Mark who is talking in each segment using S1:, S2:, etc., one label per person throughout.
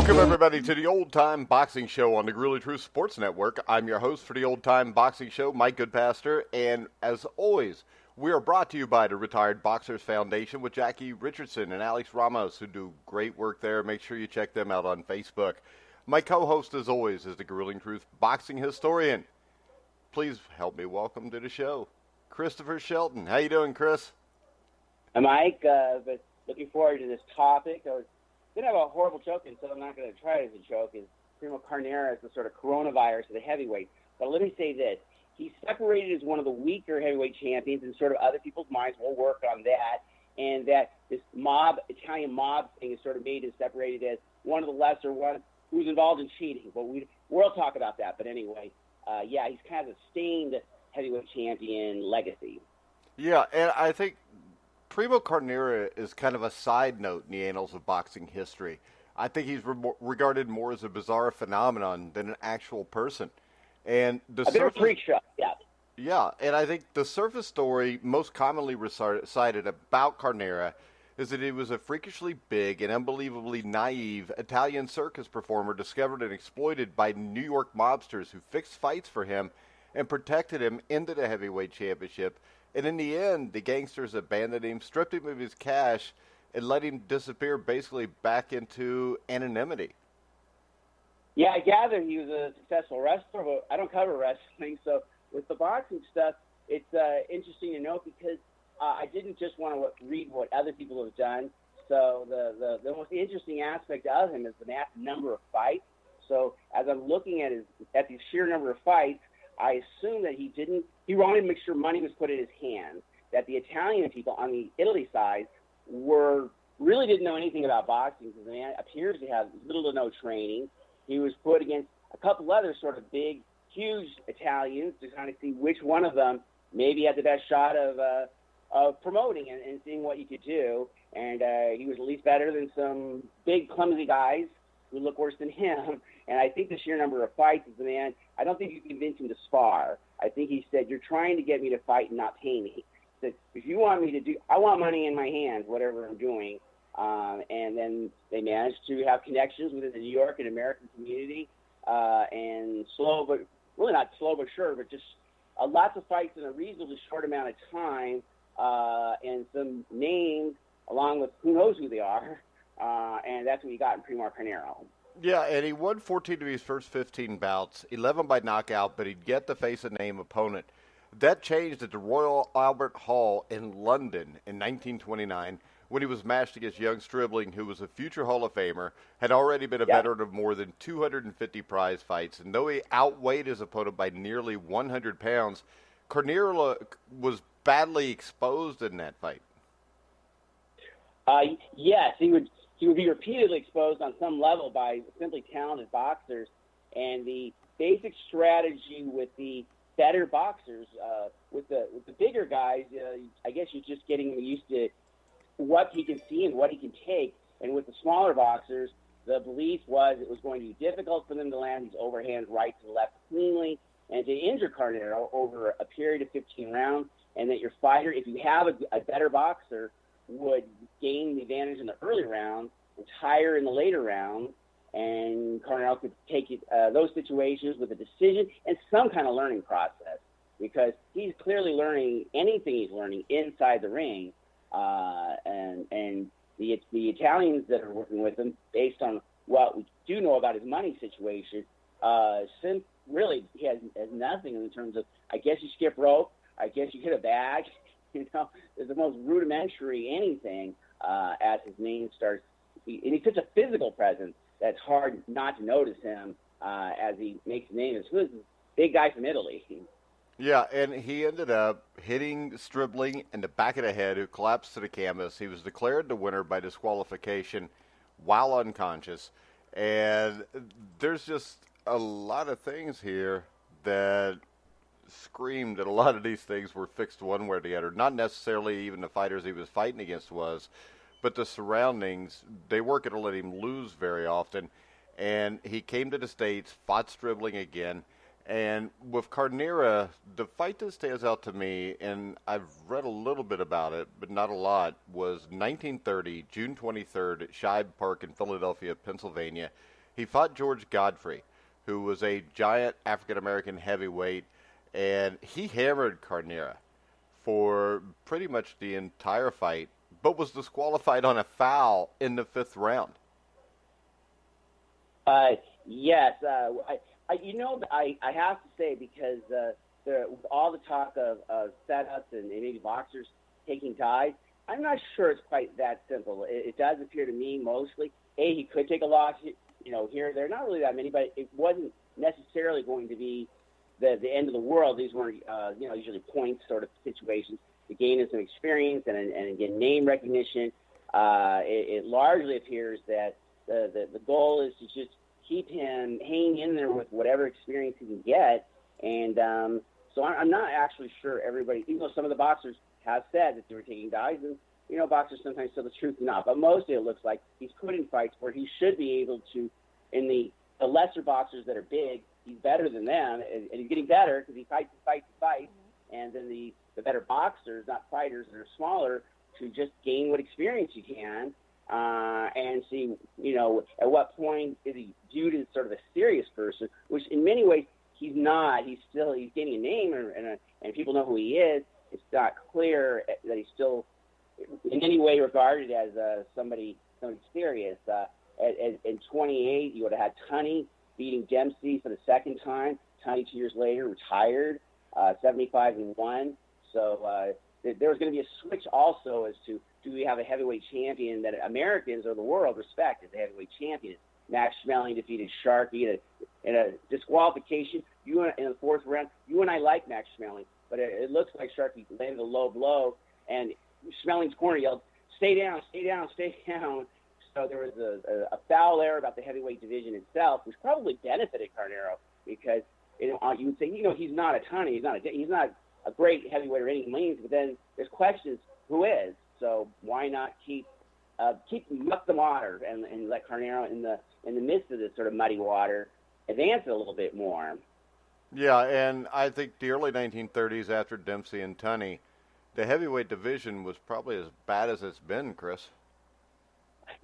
S1: Welcome, everybody, to the Old Time Boxing Show on the Gruely Truth Sports Network. I'm your host for the Old Time Boxing Show, Mike Goodpaster, and as always, we are brought to you by the Retired Boxers Foundation with Jackie Richardson and Alex Ramos, who do great work there. Make sure you check them out on Facebook. My co-host, as always, is the Gruely Truth Boxing Historian. Please help me welcome to the show, Christopher Shelton. How you doing, Chris?
S2: Mike, but looking forward to this topic. I was going to have a horrible joke, and so I'm not going to try it as a joke. Is Primo Carnera is the sort of coronavirus of the heavyweight. But let me say this. He's separated as one of the weaker heavyweight champions, and sort of other people's minds will work on that, and that this Italian mob thing is sort of made and separated as one of the lesser ones who's involved in cheating. But we'll talk about that. But anyway, he's kind of a stained heavyweight champion legacy.
S1: Yeah, and I think Primo Carnera is kind of a side note in the annals of boxing history. I think he's regarded more as a bizarre phenomenon than an actual person. And a
S2: bit of a freak show, yeah.
S1: Yeah, and I think the surface story most commonly cited about Carnera is that he was a freakishly big and unbelievably naive Italian circus performer discovered and exploited by New York mobsters who fixed fights for him and protected him into the heavyweight championship. And in the end, the gangsters abandoned him, stripped him of his cash, and let him disappear basically back into anonymity.
S2: Yeah, I gather he was a successful wrestler, but I don't cover wrestling. So with the boxing stuff, it's interesting to note because I didn't just want to read what other people have done. So the most interesting aspect of him is the number of fights. So as I'm looking at the sheer number of fights, I assume that he wanted to make sure money was put in his hands, that the Italian people on the Italy side really didn't know anything about boxing because the man appears to have little to no training. He was put against a couple other sort of big, huge Italians to kind of see which one of them maybe had the best shot of promoting and seeing what you could do. And he was at least better than some big, clumsy guys who look worse than him. And I think the sheer number of fights is the man. I don't think you convinced him to spar. I think he said, you're trying to get me to fight and not pay me. He said, if you want me to do, I want money in my hands, whatever I'm doing. And then they managed to have connections within the New York and American community. And really not slow but sure, but just lots of fights in a reasonably short amount of time. And some names along with who knows who they are. And that's what you got in Primo Carnera.
S1: Yeah, and he won 14 of his first 15 bouts, 11 by knockout, but he'd get to face a name opponent. That changed at the Royal Albert Hall in London in 1929 when he was matched against young Stribling, who was a future Hall of Famer, had already been a veteran of more than 250 prize fights. And though he outweighed his opponent by nearly 100 pounds, Carnera was badly exposed in that fight.
S2: Yes, he would be repeatedly exposed on some level by simply talented boxers. And the basic strategy with the better boxers, with the bigger guys, I guess you're just getting used to what he can see and what he can take. And with the smaller boxers, the belief was it was going to be difficult for them to land these overhand right to left cleanly and to injure Carnera over a period of 15 rounds, and that your fighter, if you have a better boxer, would gain the advantage in the early rounds and tire in the later rounds, and Carnera could take those situations with a decision and some kind of learning process, because he's clearly learning anything he's learning inside the ring. And the Italians that are working with him, based on what we do know about his money situation, really he has nothing in terms of, I guess you skip rope, I guess you hit a bag, there's the most rudimentary anything as his name starts. And he's such a physical presence that's hard not to notice him as he makes his name. Who's this big guy from Italy?
S1: Yeah, and he ended up hitting Stribling in the back of the head, who collapsed to the canvas. He was declared the winner by disqualification while unconscious. And there's just a lot of things here that screamed that a lot of these things were fixed one way or the other. Not necessarily even the fighters he was fighting against was, but the surroundings. They weren't going to let him lose very often. And he came to the States, fought Stribling again, And with Carnera, the fight that stands out to me, and I've read a little bit about it, but not a lot, was 1930, June 23rd, at Shibe Park in Philadelphia, Pennsylvania. He fought George Godfrey, who was a giant African-American heavyweight, and he hammered Carnera for pretty much the entire fight, but was disqualified on a foul in the fifth round.
S2: Yes, I have to say, because with all the talk of setups and maybe boxers taking dives, I'm not sure it's quite that simple. It does appear to me mostly, he could take a loss, here or there. Not really that many, but it wasn't necessarily going to be the end of the world. These weren't, usually point sort of situations to gain some experience and get name recognition. It largely appears that the goal is to just keep him hanging in there with whatever experience he can get. And so I'm not actually sure everybody, even though some of the boxers have said that they were taking dives, and, boxers sometimes tell the truth or not, but mostly it looks like he's put in fights where he should be able to, in the lesser boxers that are big, he's better than them, and he's getting better because he fights. And then the better boxers, not fighters that are smaller, to just gain what experience you can. And see, at what point is he viewed as sort of a serious person, which in many ways he's not. He's gaining a name, and people know who he is. It's not clear that he's still in any way regarded as somebody serious. In 28, you would have had Tunney beating Dempsey for the second time. Tunney 2 years later retired, 75-1. So there was going to be a switch also as to, do we have a heavyweight champion that Americans or the world respect as a heavyweight champion? Max Schmeling defeated Sharkey in a disqualification. In the fourth round, you and I like Max Schmeling, but it looks like Sharkey landed a low blow, and Schmeling's corner yelled, "Stay down, stay down, stay down." So there was a foul error about the heavyweight division itself, which probably benefited Carnera, because you would say, he's not a Tunney, he's not a great heavyweight or any means, but then there's questions, who is? So why not keep muck the water and let Carnera in the midst of this sort of muddy water advance it a little bit more?
S1: Yeah, and I think the early 1930s, after Dempsey and Tunney, the heavyweight division was probably as bad as it's been, Chris.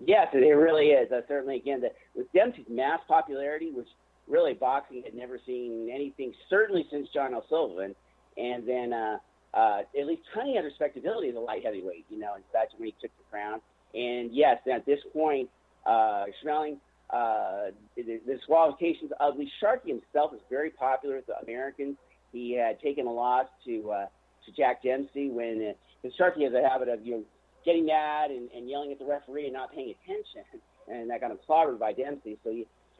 S2: Yes, it really is. Certainly, again, with Dempsey's mass popularity, which really boxing had never seen anything, certainly since John O'Sullivan, and then at least Tunney had respectability as a light heavyweight, and such when he took the crown. And yes, at this point, Schmeling, the disqualification's ugly. Sharkey himself is very popular with the Americans. He had taken a loss to Jack Dempsey when Sharkey has a habit of getting mad and yelling at the referee and not paying attention, and that got him clobbered by Dempsey. So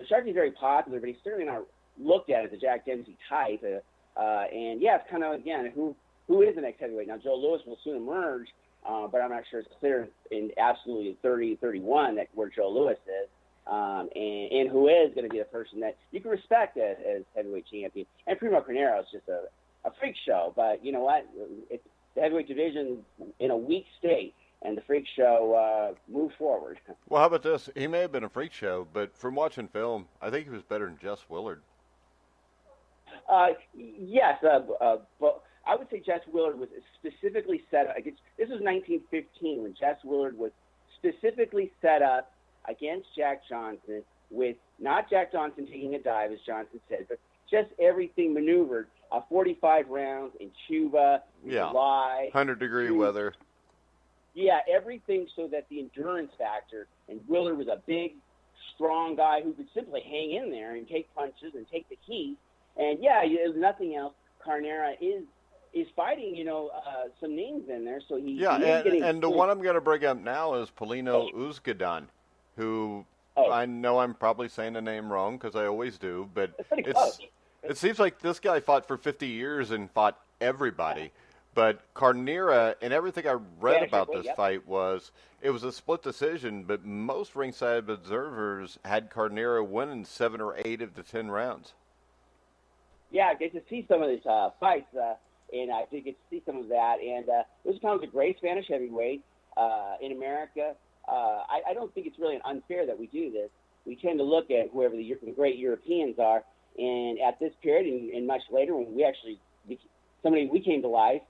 S2: Sharkey's very popular, but he's certainly not looked at as a Jack Dempsey type. And yeah, it's kind of, again, who is the next heavyweight? Now, Joe Louis will soon emerge, but I'm not sure it's clear in absolutely 30-31 where Joe Louis is. And who is going to be the person that you can respect as heavyweight champion. And Primo Carnera is just a freak show, but you know what? It's the heavyweight division in a weak state, and the freak show moved forward.
S1: Well, how about this? He may have been a freak show, but from watching film, I think he was better than Jess Willard.
S2: Yes, but I would say Jess Willard was specifically set up against. This was 1915 when Jess Willard was specifically set up against Jack Johnson, with not Jack Johnson taking a dive, as Johnson said, but just everything maneuvered. 45 rounds in Cuba, in July.
S1: 100-degree weather.
S2: Yeah, everything so that the endurance factor, and Willard was a big, strong guy who could simply hang in there and take punches and take the heat. And yeah, if nothing else, Carnera is fighting, some names in there. So he
S1: and the one I'm going to bring up now is Polino Uzgadan, who I know I'm probably saying the name wrong because I always do, but it seems like this guy fought for 50 years and fought everybody. But Carnera, and everything I read about this fight it was a split decision, but most ringside observers had Carnera winning 7 or 8 of the 10 rounds.
S2: Yeah, I get to see some of these fights, and I did get to see some of that. And this comes a great Spanish heavyweight in America. I don't think it's really unfair that we do this. We tend to look at whoever the great Europeans are, And at this period, and much later, when we came to life,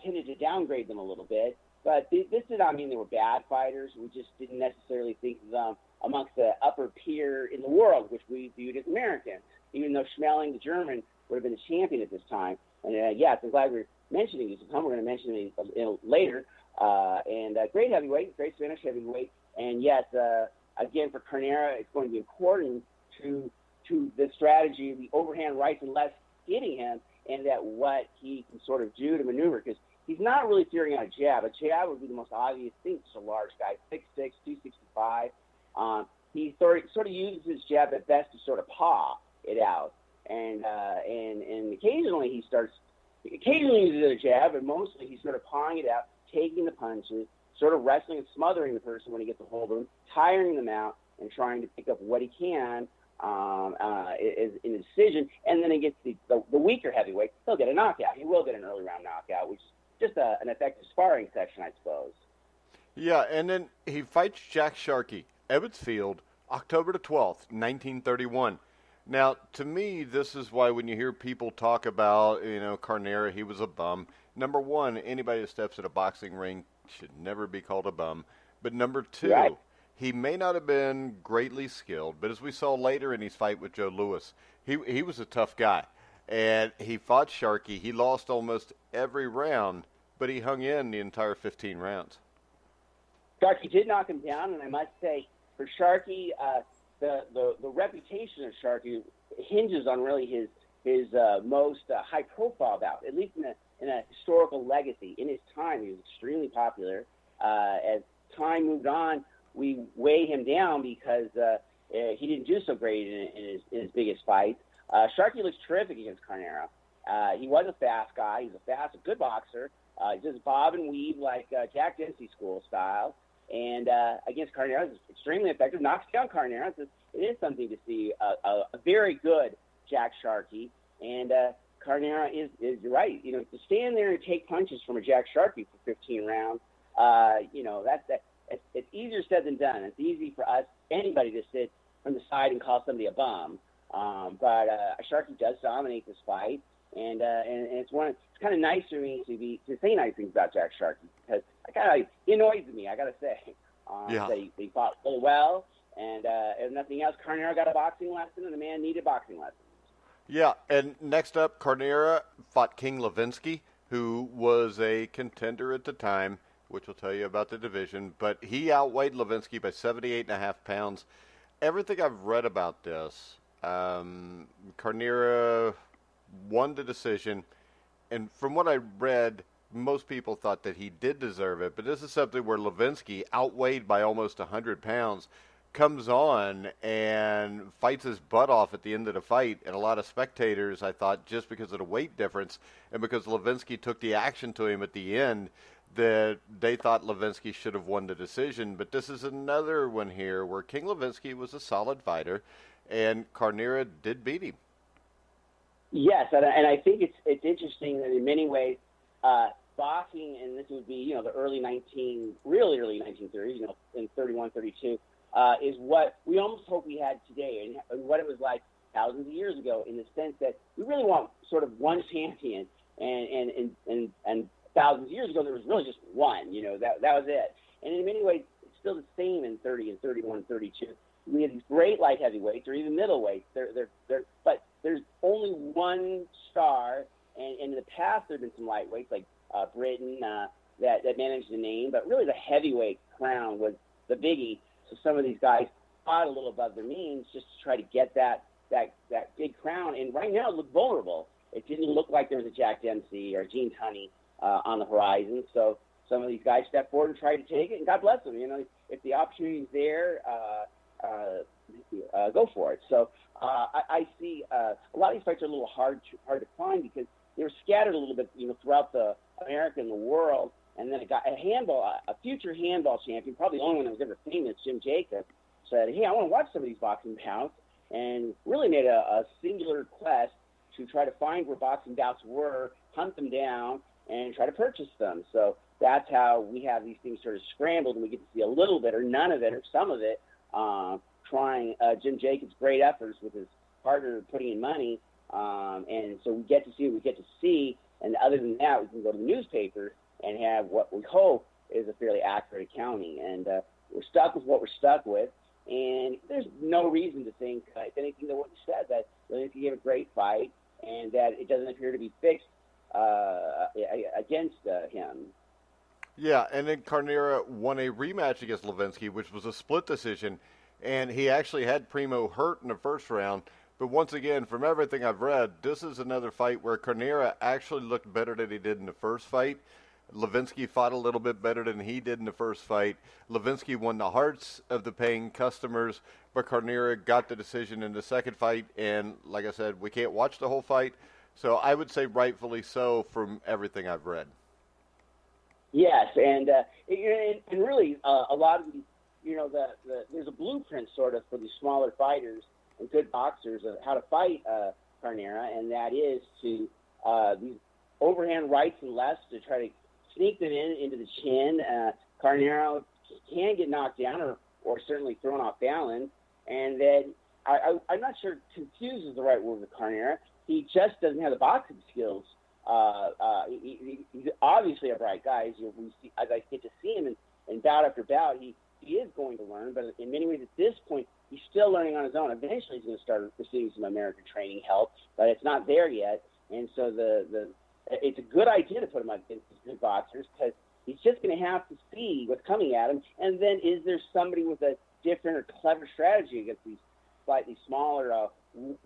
S2: tended to downgrade them a little bit. But this did not mean they were bad fighters. We just didn't necessarily think of them amongst the upper peer in the world, which we viewed as Americans, even though Schmeling, the German, would have been the champion at this time. And yes, I'm glad we're mentioning these. We're going to mention these later. Great heavyweight, great Spanish heavyweight. And yes, again, for Carnera, it's going to be important to the strategy, the overhand rights and lefts hitting him, and that what he can sort of do to maneuver, because he's not really figuring out a jab. A jab would be the most obvious thing. He's a large guy, 6'6", 265. He sort of uses his jab at best to sort of paw it out. And occasionally uses a jab, but mostly he's sort of pawing it out, taking the punches, sort of wrestling and smothering the person when he gets a hold of them, tiring them out, and trying to pick up what he can in a decision. And then against the weaker heavyweight, he'll get a knockout. He will get an early round knockout, which is just an effective sparring session, I suppose.
S1: Yeah, and then he fights Jack Sharkey, Ebbets Field, October the 12th, 1931. Now, to me, this is why when you hear people talk about, Carnera, he was a bum. Number one, anybody that steps in a boxing ring should never be called a bum. But number two,
S2: right.
S1: He may not have been greatly skilled, but as we saw later in his fight with Joe Louis, he was a tough guy. And he fought Sharkey. He lost almost every round, but he hung in the entire 15 rounds.
S2: Sharkey did knock him down, and I must say, for Sharkey, the reputation of Sharkey hinges on really his most high-profile bout, at least in a historical legacy. In his time, he was extremely popular. As time moved on, we weigh him down because he didn't do so great in his biggest fights. Sharkey looks terrific against Carnera. He was a fast guy. He's a good boxer. He does bob and weave like Jack Dempsey school style. And against Carnera, he's extremely effective. Knocks down Carnera. It is something to see a very good Jack Sharkey. And Carnera is right. To stand there and take punches from a Jack Sharkey for 15 rounds, it's easier said than done. It's easy for anybody to sit from the side and call somebody a bum. But Sharkey does dominate this fight, and it's kind of nice for me to say nice things about Jack Sharkey, because he annoys me, I gotta say. That he fought really well, and if nothing else, Carnera got a boxing lesson, and the man needed boxing lessons.
S1: Yeah, and next up, Carnera fought King Levinsky, who was a contender at the time, which will tell you about the division, but he outweighed Levinsky by 78.5 pounds. Everything I've read about this, Carnera won the decision, and from what I read, most people thought that he did deserve it, but this is something where Levinsky, outweighed by almost 100 pounds, comes on and fights his butt off at the end of the fight, and a lot of spectators, I thought, just because of the weight difference, and because Levinsky took the action to him at the end, that they thought Levinsky should have won the decision. But this is another one here where King Levinsky was a solid fighter, and Carnera did beat him.
S2: Yes, and I think it's interesting that in many ways, boxing, and this would be the early 1930s, in 31, 32, is what we almost hope we had today, and what it was like thousands of years ago, in the sense that we really want sort of one champion, and thousands of years ago, there was really just one, that was it. And in many ways, it's still the same in 30 and 31 and 32. We have these great light heavyweights or even middleweights. But there's only one star, and in the past, there have been some lightweights like Britain that managed the name, but really the heavyweight crown was the biggie. So some of these guys fought a little above their means just to try to get that big crown. And right now, it looked vulnerable. It didn't look like there was a Jack Dempsey or Gene Tunney on the horizon. So some of these guys stepped forward and tried to take it, and God bless them. If the opportunity's there, go for it. So I see a lot of these fights are a little hard to find because they were scattered a little bit, throughout the America and the world. And then a future handball champion, probably the only one that was ever famous, Jim Jacobs, said, "Hey, I want to watch some of these boxing bouts," and really made a singular quest to try to find where boxing bouts were, hunt them down, and try to purchase them. So that's how we have these things sort of scrambled, and we get to see a little bit or none of it or some of it, trying Jim Jacobs' great efforts with his partner putting in money, and so we get to see what we get to see. And other than that, we can go to the newspaper and have what we hope is a fairly accurate accounting. And we're stuck with what we're stuck with. And there's no reason to think, if anything, that what you said, that Levinsky gave a great fight and that it doesn't appear to be fixed against him.
S1: Yeah, and then Carnera won a rematch against Levinsky, which was a split decision, and he actually had Primo hurt in the first round. But once again, from everything I've read, this is another fight where Carnera actually looked better than he did in the first fight. Levinsky fought a little bit better than he did in the first fight. Levinsky won the hearts of the paying customers, but Carnera got the decision in the second fight. And like I said, we can't watch the whole fight, so I would say rightfully so from everything I've read.
S2: Yes, and really a lot of these, there's a blueprint sort of for these smaller fighters and good boxers of how to fight Carnera, and that is to these overhand rights and lefts to try to sneak them into the chin. Carnera can get knocked down or certainly thrown off balance, and then I'm not sure confused is the right word with Carnera. He just doesn't have the boxing skills. He's obviously a bright guy. As I get to see him in bout after bout, he is going to learn, but in many ways at this point, he's still learning on his own. Eventually, he's going to start receiving some American training help, but it's not there yet. And so it's a good idea to put him against these good boxers because he's just going to have to see what's coming at him. And then is there somebody with a different or clever strategy against these slightly smaller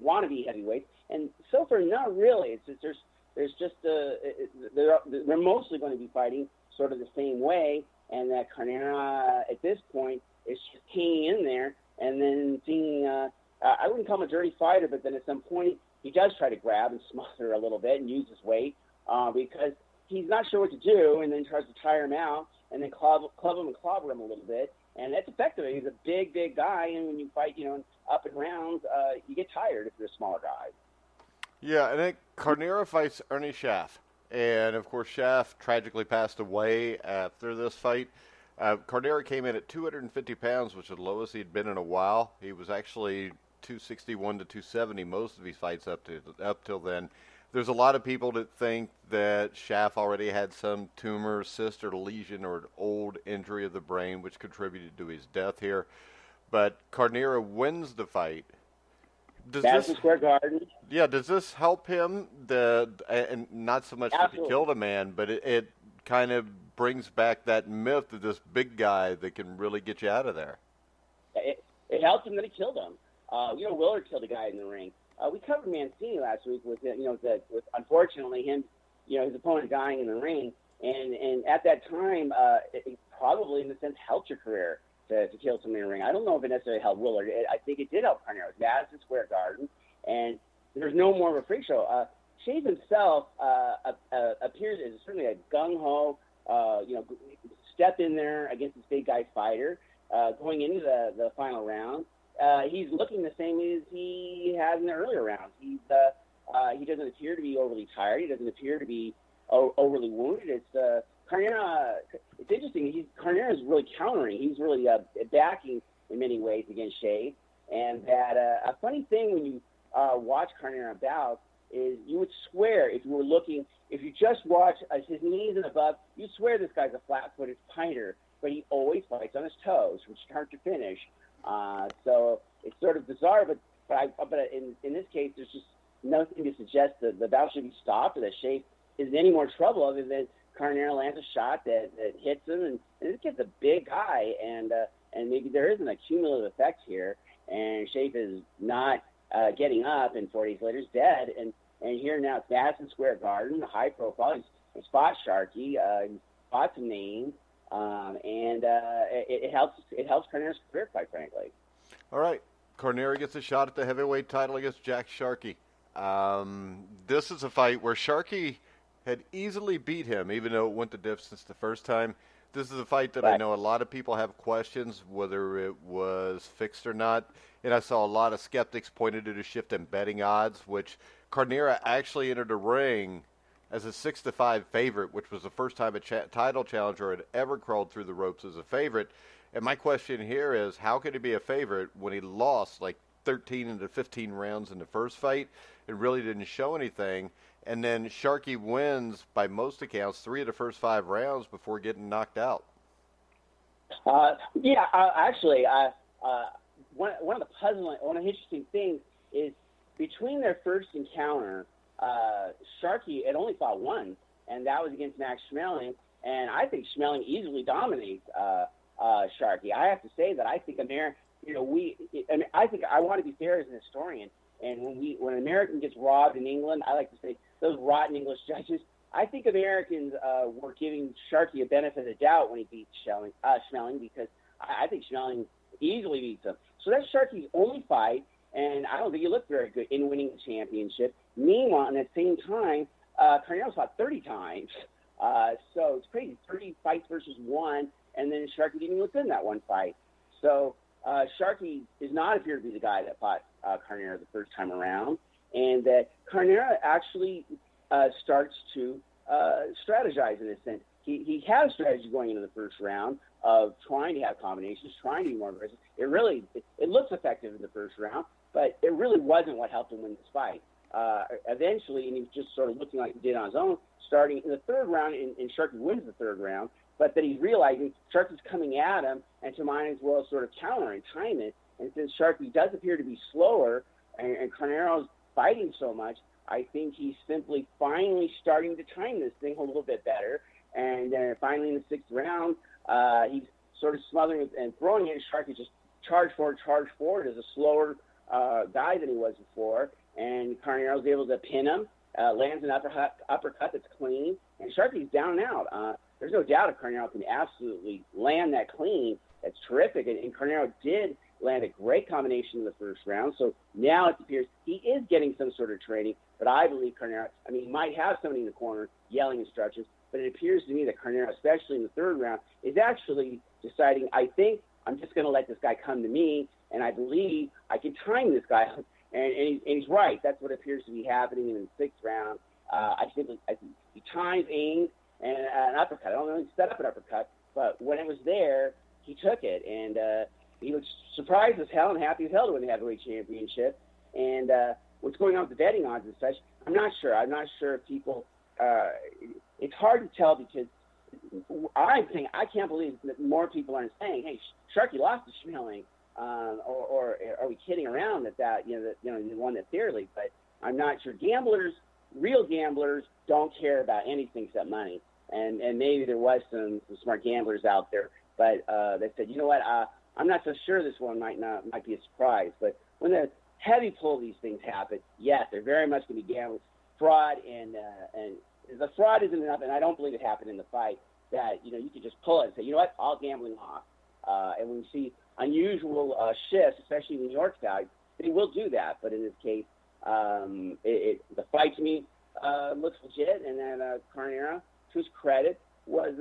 S2: wannabe heavyweights? And so far, not really. It's just, there's just they're mostly going to be fighting sort of the same way, and that Carnera at this point is just hanging in there. And then seeing, I wouldn't call him a dirty fighter, but then at some point he does try to grab and smother a little bit and use his weight because he's not sure what to do, and then tries to tire him out and then club him and clobber him a little bit. And that's effective. He's a big guy, and when you fight, up in rounds, you get tired if you're a smaller guy.
S1: Yeah, and then Carnera fights Ernie Schaaf. And, of course, Schaaf tragically passed away after this fight. Carnera came in at 250 pounds, which is the lowest he'd been in a while. He was actually 261 to 270 most of his fights up till then. There's a lot of people that think that Schaaf already had some tumor, cyst, or lesion, or an old injury of the brain, which contributed to his death here. But Carnera wins the fight.
S2: Madison Square Garden.
S1: Yeah, does this help him? And not so much that he killed a man, but it kind of brings back that myth of this big guy that can really get you out of there.
S2: It helped him that he killed him. Willard killed a guy in the ring. We covered Mancini last week with with unfortunately him, his opponent dying in the ring, and at that time, it probably in a sense helped your career to kill somebody in the ring. I don't know if it necessarily helped Willard. I think it did help Carnera. It was Madison Square Garden, and there's no more of a freak show. Schaaf himself appears as certainly a gung-ho, step in there against this big guy fighter. Going into the final round, he's looking the same as he has in the earlier rounds. He doesn't appear to be overly tired. He doesn't appear to be overly wounded. It's Carnera. It's interesting. Carnera is really countering. He's really backing in many ways against Schaaf. And that a funny thing when you watch Carnera bout is you would swear if you just watch his knees and above, you'd swear this guy's a flat-footed fighter, but he always fights on his toes from start to finish. So it's sort of bizarre, but in this case, there's just nothing to suggest that the bout should be stopped or that Schaaf is in any more trouble other than Carnera lands a shot that hits him, and this gets a big guy, and maybe there is an cumulative effect here, and Schaaf is not getting up, and 4 days later he's dead, and here now it's Madison Square Garden, high profile. He's fought Sharkey, he's fought some names, and it helps Carnera's career, quite frankly.
S1: All right, Carnera gets a shot at the heavyweight title against Jack Sharkey. This is a fight where Sharkey had easily beat him, even though it went the distance the first time. This is a fight that I know a lot of people have questions whether it was fixed or not. And I saw a lot of skeptics pointed to the shift in betting odds, which Carnera actually entered the ring as a 6-5 favorite, which was the first time a title challenger had ever crawled through the ropes as a favorite. And my question here is, how could he be a favorite when he lost like 13 into 15 rounds in the first fight. It really didn't show anything. And then Sharkey wins, by most accounts, 3 of the first 5 rounds before getting knocked out.
S2: Actually, one of the interesting things is between their first encounter, Sharkey had only fought once, and that was against Max Schmeling. And I think Schmeling easily dominates Sharkey. I have to say that I think I think I want to be fair as an historian. And when an American gets robbed in England, I like to say those rotten English judges. I think Americans were giving Sharkey a benefit of the doubt when he beat Schmeling, because I think Schmeling easily beats him. So that's Sharkey's only fight, and I don't think he looked very good in winning the championship. Meanwhile, at the same time, Carnero's fought 30 times. So it's crazy, 30 fights versus 1, and then Sharkey didn't even look good in that one fight. So Sharkey does not appear to be the guy that fought Carnera the first time around, and that Carnera actually starts to strategize in a sense. He had a strategy going into the first round of trying to have combinations, trying to be more aggressive. It looks effective in the first round, but it really wasn't what helped him win this fight. Eventually, and he was just sort of looking like he did on his own, starting in the third round, and Sharkey wins the third round, but then he's realizing Sharkey's coming at him, and to might as well sort of counter and time it. And since Sharkey does appear to be slower, and Carnero's fighting so much, I think he's simply finally starting to time this thing a little bit better. And finally in the 6th round, he's sort of smothering and throwing it, and Sharkey just charged forward as a slower guy than he was before. And Carnero's able to pin him, lands an uppercut that's clean, and Sharkey's down and out. There's no doubt if Carnero can absolutely land that clean, that's terrific. And Carnero did land a great combination in the first round. So now it appears he is getting some sort of training, but I believe Carnero, he might have somebody in the corner yelling instructions, but it appears to me that Carnero, especially in the third round, is actually deciding, I think I'm just going to let this guy come to me, and I believe I can time this guy. And he's right. That's what appears to be happening in the 6th round. I think he times, aims, and an uppercut. I don't know if he set up an uppercut, but when it was there, he took it. And he was surprised as hell and happy as hell to win the heavyweight championship. And what's going on with the betting odds and such, I'm not sure. I'm not sure if people it's hard to tell, because I can't believe that more people aren't saying, hey, Sharkey lost to Schmeling. Or are we kidding around that he won that fairly? But I'm not sure. Real gamblers don't care about anything except money. And maybe there was some smart gamblers out there, but they said, you know what, I'm not so sure this one might be a surprise. But when the heavy pull of these things happen, yes, they're very much going to be gamblers. Fraud and the fraud isn't enough, and I don't believe it happened in the fight, that you could just pull it and say, you know what, all gambling off. And when we see unusual shifts, especially in New York side, they will do that. But in this case, the fight to me looks legit, and then Carnera, to his credit, was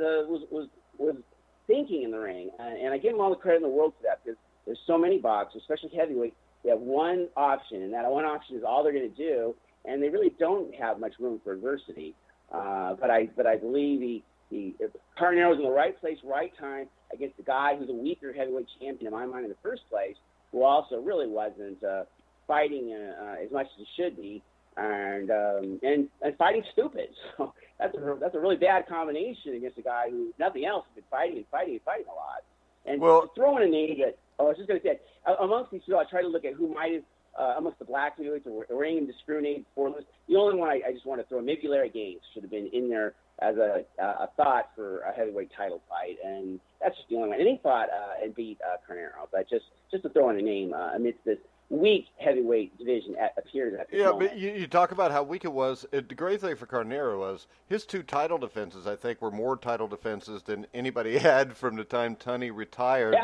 S2: thinking in the ring, and I give him all the credit in the world for that, because there's so many boxers, especially heavyweight. They have one option, and that one option is all they're going to do, and they really don't have much room for adversity. But I believe Carnera was in the right place, right time, against the guy who's a weaker heavyweight champion in my mind in the first place, who also really wasn't fighting as much as he should be, and fighting stupid. So that's a really bad combination against a guy who, nothing else, has been fighting a lot. And throwing a name that, I was just going to say, amongst these two, I try to look at who might have, amongst the black heavyweights, or ring and discriminating for this. The only one I just want to throw, maybe Larry Gaines should have been in there as a thought for a heavyweight title fight, and that's just the only one. And he fought and beat Carnero, but just to throw in a name amidst this weak heavyweight division appears at this moment.
S1: But you talk about how weak it was. The great thing for Carnera was his 2 title defenses, I think, were more title defenses than anybody had from the time Tunney retired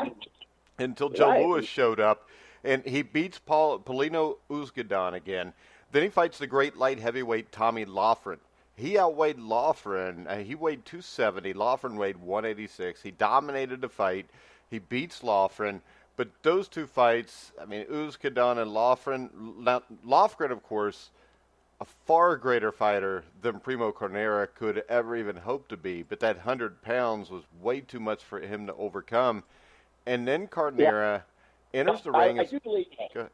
S1: until Joe Louis showed up. And he beats Paulino Uzgadon again. Then he fights the great light heavyweight Tommy Loughran. He outweighed Loughran. He weighed 270. Loughran weighed 186. He dominated the fight. He beats Loughran. But those 2 fights, Uzgadon and Loughran. Loughran, of course, a far greater fighter than Primo Carnera could ever even hope to be. But that 100 pounds was way too much for him to overcome. And then Carnera enters the ring.
S2: I do believe.
S1: Go ahead.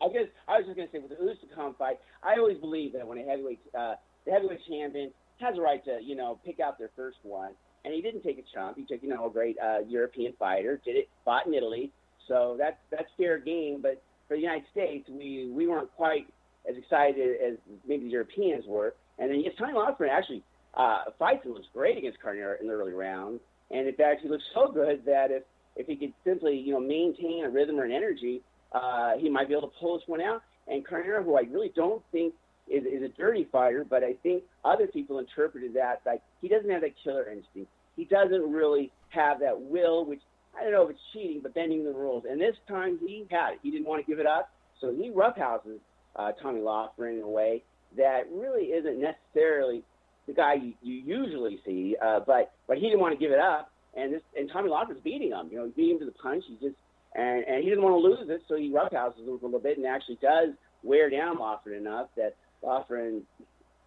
S2: I was just going to say with the Ustikov fight, I always believe that when the heavyweight champion has a right to, pick out their first one, and he didn't take a chump. He took, a great European fighter, fought in Italy, so that's fair game. But for the United States, we weren't quite as excited as maybe the Europeans were. And then Tommy Loughran actually fights and looks great against Carnera in the early round, and in fact, he looks so good that if he could simply, maintain a rhythm or an energy, he might be able to pull this one out. And Carnera, who I really don't think is a dirty fighter, but I think other people interpreted that like he doesn't have that killer instinct. He doesn't really have that will, which I don't know if it's cheating, but bending the rules. And this time he had it. He didn't want to give it up, so he roughhouses Tommy Loughran in a way that really isn't necessarily the guy you usually see, but he didn't want to give it up. And Tommy Loughran's beating him. He beat him to the punch. And he didn't want to lose it, so he roughhouses him a little bit and actually does wear down Loughran enough that Loughran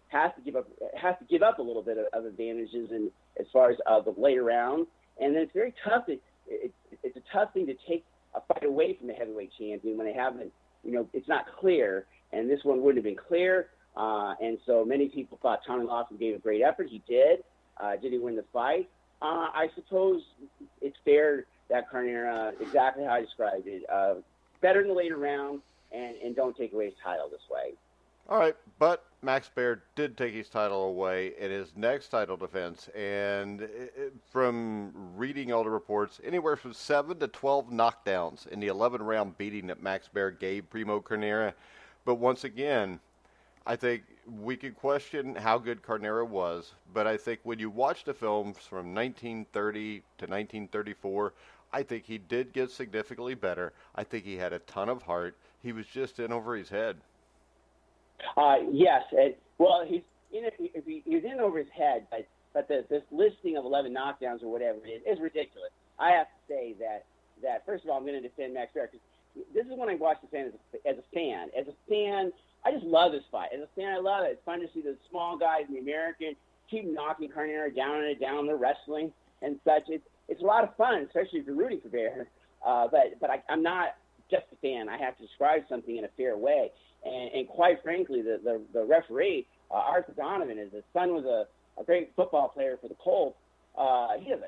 S2: has to give up a little bit of advantages in as far as the later rounds. And then it's very tough. It's a tough thing to take a fight away from the heavyweight champion when they haven't, it's not clear. And this one wouldn't have been clear. And so many people thought Tommy Loughran gave a great effort. He did. Did he win the fight? I suppose it's fair that Carnera, exactly how I described it, better in the later round, and don't take away his title this way.
S1: All right, but Max Baer did take his title away in his next title defense, and from reading all the reports, anywhere from 7 to 12 knockdowns in the 11-round beating that Max Baer gave Primo Carnera. But once again, I think we could question how good Carnera was, but I think when you watch the films from 1930 to 1934, I think he did get significantly better. I think he had a ton of heart. He was just in over his head.
S2: Yes. Well, he's in over his head, but this listing of 11 knockdowns or whatever it is ridiculous. I have to say that first of all, I'm going to defend Max Baer because this is when I watch the fan as a fan. As a fan, I just love this fight. As a fan, I love it. It's fun to see the small guys in the American keep knocking Carnera down, the wrestling and such. It's a lot of fun, especially if you're rooting for Baer. But I'm not just a fan. I have to describe something in a fair way. And quite frankly, the referee, Arthur Donovan, his son was a great football player for the Colts. He has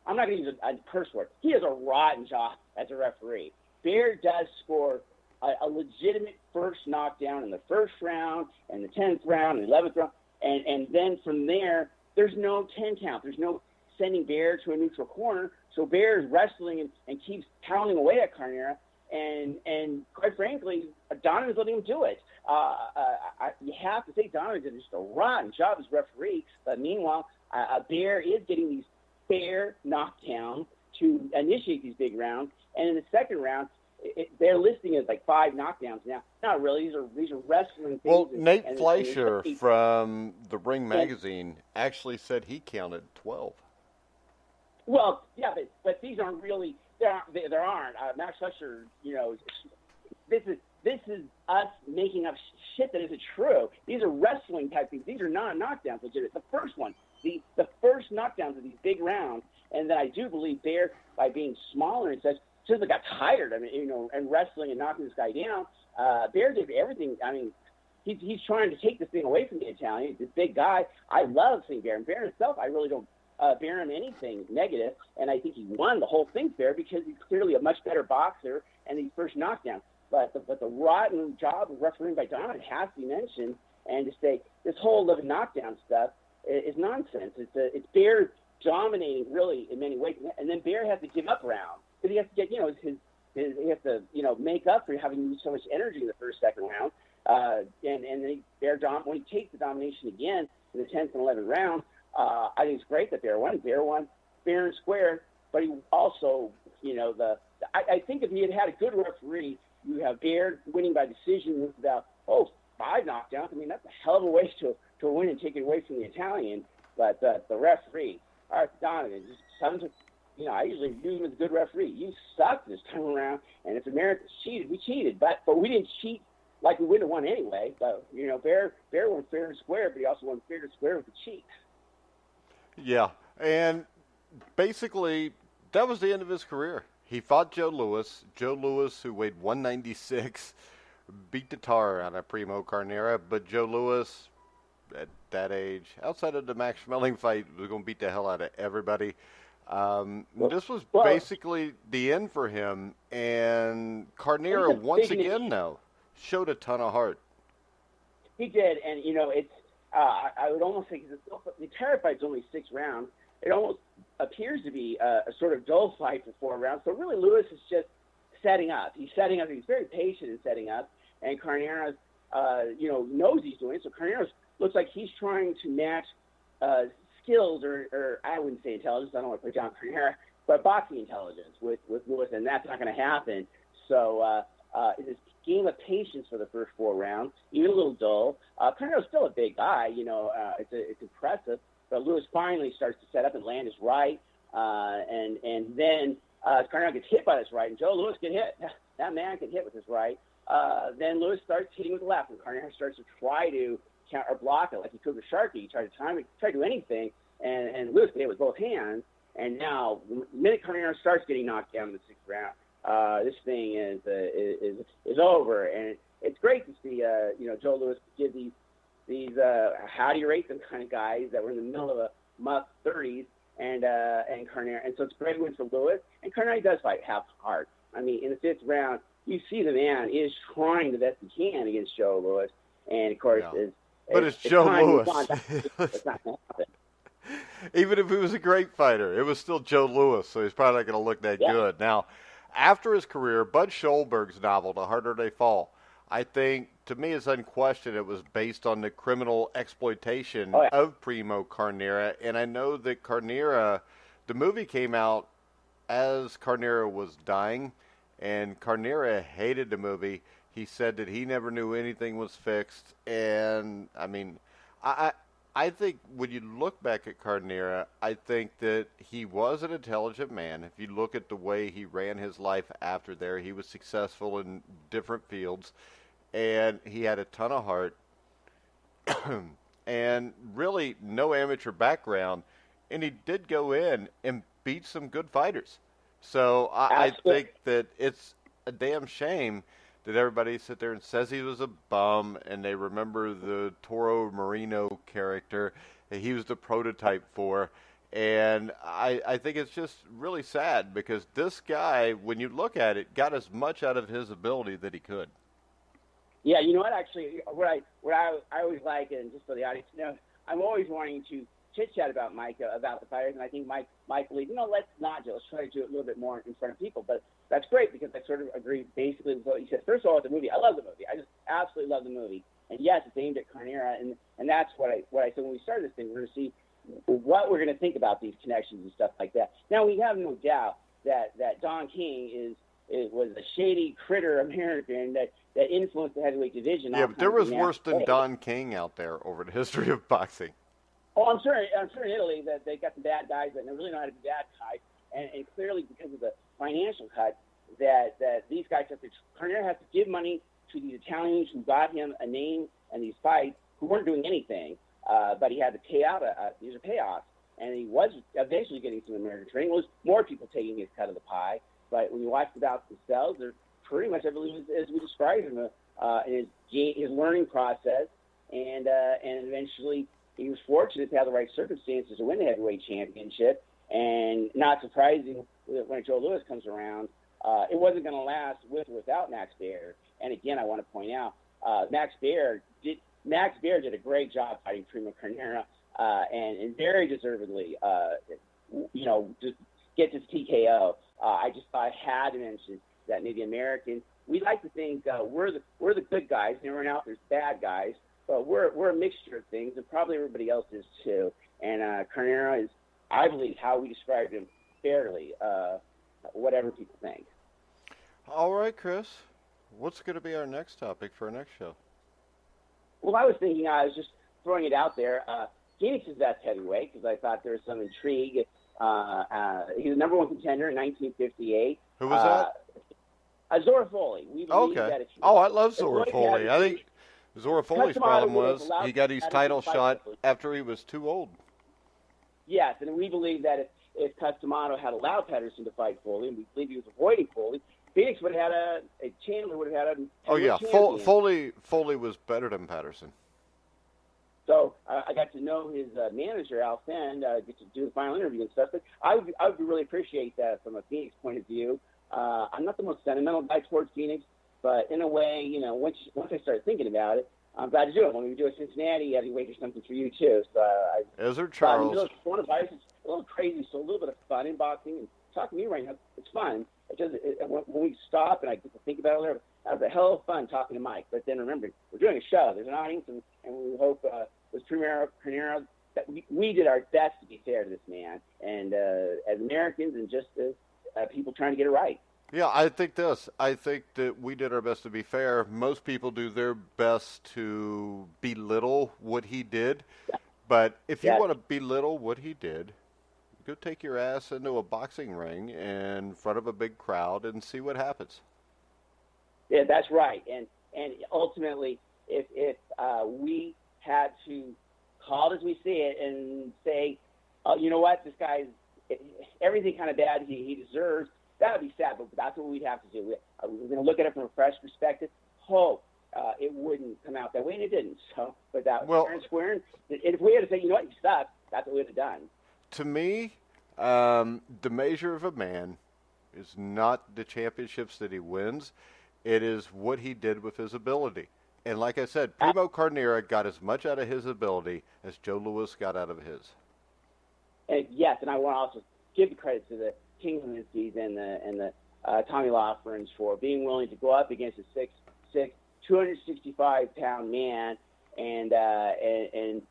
S2: I'm not going to use a curse word. He has a rotten job as a referee. Baer does score a legitimate first knockdown in the first round and the 10th round and the 11th round. And then from there's no 10 count. There's no sending Baer to a neutral corner. So Baer is wrestling and keeps pounding away at Carnera. And quite frankly, Donovan's letting him do it. You have to say Donovan did just a rotten job as referee. But meanwhile, Baer is getting these fair knockdowns to initiate these big rounds. And in the second round, their listing is like 5 knockdowns now. Not really. These are wrestling things.
S1: Well, Nate Fleischer from the Ring magazine actually said he counted 12.
S2: Well, yeah, but these aren't really. There aren't. Max Fleischer, this is us making up shit that isn't true. These are wrestling type things. These are not knockdowns. Legitimate. The first one, the first knockdowns of these big rounds, and then I do believe Baer, by being smaller and such, just got tired. I mean, and wrestling and knocking this guy down. Baer did everything. I mean, he's trying to take this thing away from the Italian. This big guy. I love seeing Baer. And Baer himself, I really don't bear him anything negative, and I think he won the whole thing fair because he's clearly a much better boxer and these first knockdowns. But the rotten job of refereeing by Donovan has to be mentioned, and to say this whole 11 knockdown stuff is nonsense. It's Baer dominating really in many ways, and then Baer has to give up rounds because he has to get he has to make up for having used so much energy in the first, second round, and then when he takes the domination again in the 10th and 11th round. I think it's great that Baer won. Baer won fair and square, but he also, I think if he had had a good referee, you have Baer winning by decision with about 5 knockdowns. I mean, that's a hell of a way to win and take it away from the Italian. But the referee, Arthur Donovan, I usually view him as a good referee. You sucked this time around, and if Americans cheated, we cheated, but we didn't cheat like we would have won anyway. But Baer won fair and square, but he also won fair and square with the cheat.
S1: Yeah, and basically that was the end of his career. He fought Joe Louis. Joe Louis, who weighed 196, beat the tar out of Primo Carnera. But Joe Louis, at that age, outside of the Max Schmeling fight, was going to beat the hell out of everybody. This was basically the end for him. And Carnera, once again, though, showed a ton of heart.
S2: He did, and it's. I would almost think the entire fight's only 6 rounds. It almost appears to be a sort of dull fight for 4 rounds. So really, Louis is just setting up. He's setting up. He's very patient in setting up, and Carnera, knows he's doing it. So Carnera looks like he's trying to match skills, or I wouldn't say intelligence. I don't want to put down Carnera, but boxing intelligence with Louis, and that's not going to happen. So this game of patience for the first 4 rounds, even a little dull. Carnera's still a big guy. It's impressive. But Louis finally starts to set up and land his right, and then Carnera gets hit by his right, and Joe Louis get hit. That man can hit with his right. Then Louis starts hitting with the left, and Carnera starts to try to counter or block it like he could with Sharkey. He tried to time it, tried to do anything, and Louis get hit with both hands. And now, the minute Carnera starts getting knocked down in the 6th round, this thing is over, and it's great to see Joe Louis give these how do you rate them kind of guys that were in the middle of a muck 30s, and Carnera, and so it's a great win for Louis. And Carnera does have heart. I mean, in the 5th round, you see the man is trying the best he can against Joe Louis, and of course,
S1: it's Joe Louis.
S2: It's not going to happen.
S1: Even if he was a great fighter, it was still Joe Louis, so he's probably not going to look that good. Now, after his career, Bud Schulberg's novel, The Harder They Fall, I think, to me, it's unquestioned it was based on the criminal exploitation of Primo Carnera. And I know that Carnera, the movie came out as Carnera was dying, and Carnera hated the movie. He said that he never knew anything was fixed. And, I mean, I think when you look back at Carnera, I think that he was an intelligent man. If you look at the way he ran his life after there, he was successful in different fields. And he had a ton of heart and really no amateur background. And he did go in and beat some good fighters. So I think that it's a damn shame that everybody sit there and says he was a bum, and they remember the Toro Marino character that he was the prototype for. And I think it's just really sad because this guy, when you look at it, got as much out of his ability that he could.
S2: Yeah, you know what? Actually, what I always like, and just for the audience to know, I'm always wanting to chit chat about Mike, about the fighters, and I think Mike believes, let's not do it. Let's try to do it a little bit more in front of people. But that's great because I sort of agree basically with what he said. First of all, with the movie, I love the movie. I just absolutely love the movie. And yes, it's aimed at Carnera, and that's what I said when we started this thing. We're going to see what we're going to think about these connections and stuff like that. Now, we have no doubt that Don King was a shady critter American that influenced the heavyweight division.
S1: Yeah, but there was worse than Don King out there over the history of boxing.
S2: Oh, I'm sure in Italy that they got some bad guys that really know how to be bad guys, and clearly because of the financial cut that these guys Carnera has to give money to these Italians who got him a name and these fights who weren't doing anything, but he had to pay out these are payoffs, and he was eventually getting some American training. Well, there's more people taking his cut of the pie, but when you watch the bouts themselves, they're pretty much everything as we described him in his learning process, and eventually he was fortunate to have the right circumstances to win the heavyweight championship. And not surprising, when Joe Louis comes around, it wasn't going to last with or without Max Baer. And again, I want to point out, Max Baer did a great job fighting Primo Carnera, and very deservedly, just get this TKO. I just thought I had to mention that maybe Americans, we like to think we're the good guys, and everyone out there's bad guys. But we're a mixture of things, and probably everybody else is too. And Carnera is, I believe, how we described him fairly, whatever people think.
S1: All right, Chris. What's going to be our next topic for our next show?
S2: Well, I was just throwing it out there. Phoenix's best heavyweight, because I thought there was some intrigue. He was the number 1 contender in 1958.
S1: Who was
S2: that? Zora Foley.
S1: I love Zora Foley. I think Zora Foley's problem was he got his title shot after he was too old.
S2: Yes, and we believe that if Customato had allowed Patterson to fight Foley, and we believe he was avoiding Foley, Phoenix would have had Chandler would have had a
S1: Oh yeah,
S2: champion.
S1: Foley was better than Patterson.
S2: So I got to know his manager, Al Fenn, get to do the final interview and stuff. But I would really appreciate that from a Phoenix point of view. I'm not the most sentimental guy towards Phoenix, but in a way, you know, once I started thinking about it, I'm glad to do it. When we do a Cincinnati, I think there's something for you too. So
S1: Ezra Charles.
S2: Coronavirus is a little crazy, so a little bit of fun in boxing. And talking to you right now, it's fun. When we stop and I get to think about it, that was a hell of fun talking to Mike. But then remember, we're doing a show. There's an audience, and we hope with Primo Carnera that we did our best to be fair to this man, and as Americans and just as people trying to get it right.
S1: Yeah, I think that we did our best to be fair. Most people do their best to belittle what he did. But if you want to belittle what he did, go take your ass into a boxing ring in front of a big crowd and see what happens.
S2: Yeah, that's right. And ultimately, if we had to call it as we see it and say, oh, you know what, this guy's everything kind of bad he deserves, that would be sad, but that's what we'd have to do. We're going to look at it from a fresh perspective, hope it wouldn't come out that way, and it didn't. So, but that was fair and square. And if we had to say, you know what, you suck, that's what we would have done.
S1: To me, the measure of a man is not the championships that he wins. It is what he did with his ability. And like I said, Primo Carnera got as much out of his ability as Joe Louis got out of his.
S2: And yes, and I want to also give the credit to the King Levinskys and the Tommy Loughran's for being willing to go up against a 6'6", 265-pound man and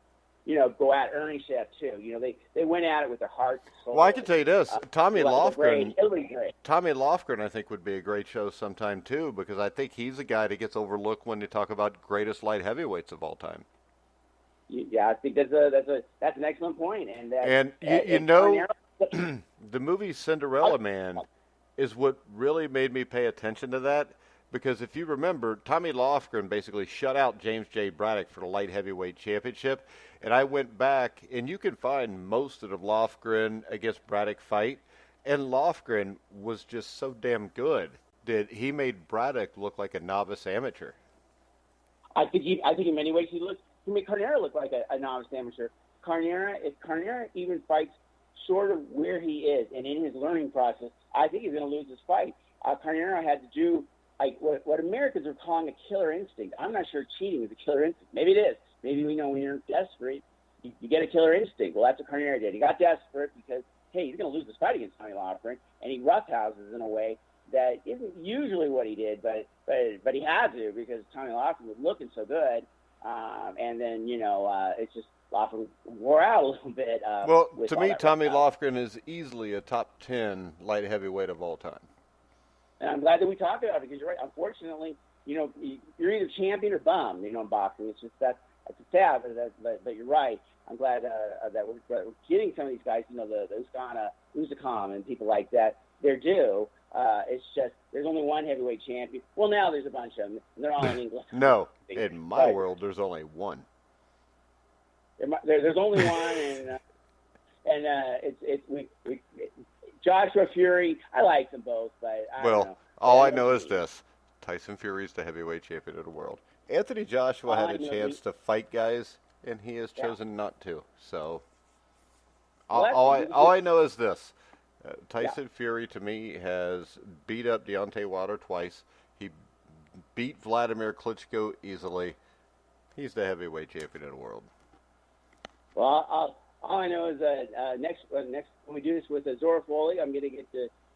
S2: you know, go at Ernie Schaaf too. You know, they went at it with their heart and soul.
S1: Well, I can tell you this, Tommy Loughran, I think would be a great show sometime too, because I think he's a guy that gets overlooked when you talk about greatest light heavyweights of all time.
S2: Yeah, I think that's an excellent point. And
S1: you know, the movie Cinderella Man is what really made me pay attention to that. Because if you remember, Tommy Loughran basically shut out James J. Braddock for the light heavyweight championship. And I went back, and you can find most of the Loughran against Braddock fight. And Loughran was just so damn good that he made Braddock look like a novice amateur.
S2: I think in many ways he made Carnera look like a novice amateur. If Carnera even fights sort of where he is and in his learning process, I think he's going to lose this fight. Carnera had to do what Americans are calling a killer instinct. I'm not sure cheating is a killer instinct. Maybe it is. Maybe we know when you're desperate, you get a killer instinct. Well, that's what Carnera did. He got desperate because, hey, he's going to lose this fight against Tommy Loughran, and he roughhouses in a way that isn't usually what he did, but he had to because Tommy Loughran was looking so good. And then, you know, it's just Loughran wore out a little bit.
S1: Well, to me, Tommy Loughran is easily a top 10 light heavyweight of all time.
S2: And I'm glad that we talked about it because you're right. Unfortunately, you know, you're either champion or bum, you know, in boxing. It's just that's sad, but you're right. I'm glad that we're getting some of these guys, you know, the Usakam and people like that, they're due. It's just there's only one heavyweight champion. Well, now there's a bunch of them, and they're all in England.
S1: No, in my world, there's only one.
S2: There's only one, and Joshua Fury. I like them both, but I don't know.
S1: All I know is this: Tyson Fury's the heavyweight champion of the world. Anthony Joshua had a chance to fight guys, and he has chosen not to. So all I know is this: Tyson Fury, to me, has beat up Deontay Wilder twice. He beat Vladimir Klitschko easily. He's the heavyweight champion of the world. Well,
S2: all I know is that next when we do this with Zora Foley, I'm going to get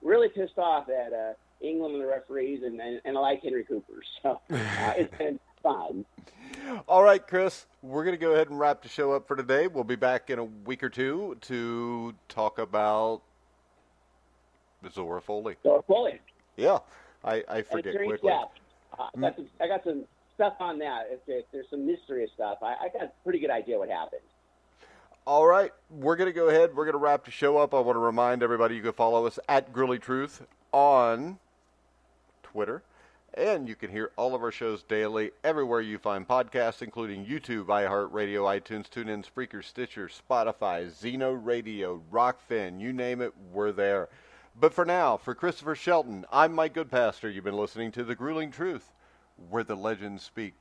S2: really pissed off at England and the referees, and I like Henry Cooper. So it's been fun.
S1: All right, Chris, we're going to go ahead and wrap the show up for today. We'll be back in a week or two to talk about Zora Foley.
S2: Zora Foley.
S1: Yeah, I forget quickly.
S2: I got some stuff on that. If there's some mysterious stuff, I got a pretty good idea what happened.
S1: All right, we're going to go ahead. We're going to wrap the show up. I want to remind everybody you can follow us at Grilly Truth on Twitter. And you can hear all of our shows daily everywhere you find podcasts, including YouTube, iHeartRadio, iTunes, TuneIn, Spreaker, Stitcher, Spotify, Zeno Radio, Rockfin, you name it, we're there. But for now, for Christopher Shelton, I'm Mike Goodpaster. You've been listening to The Grueling Truth, where the legends speak.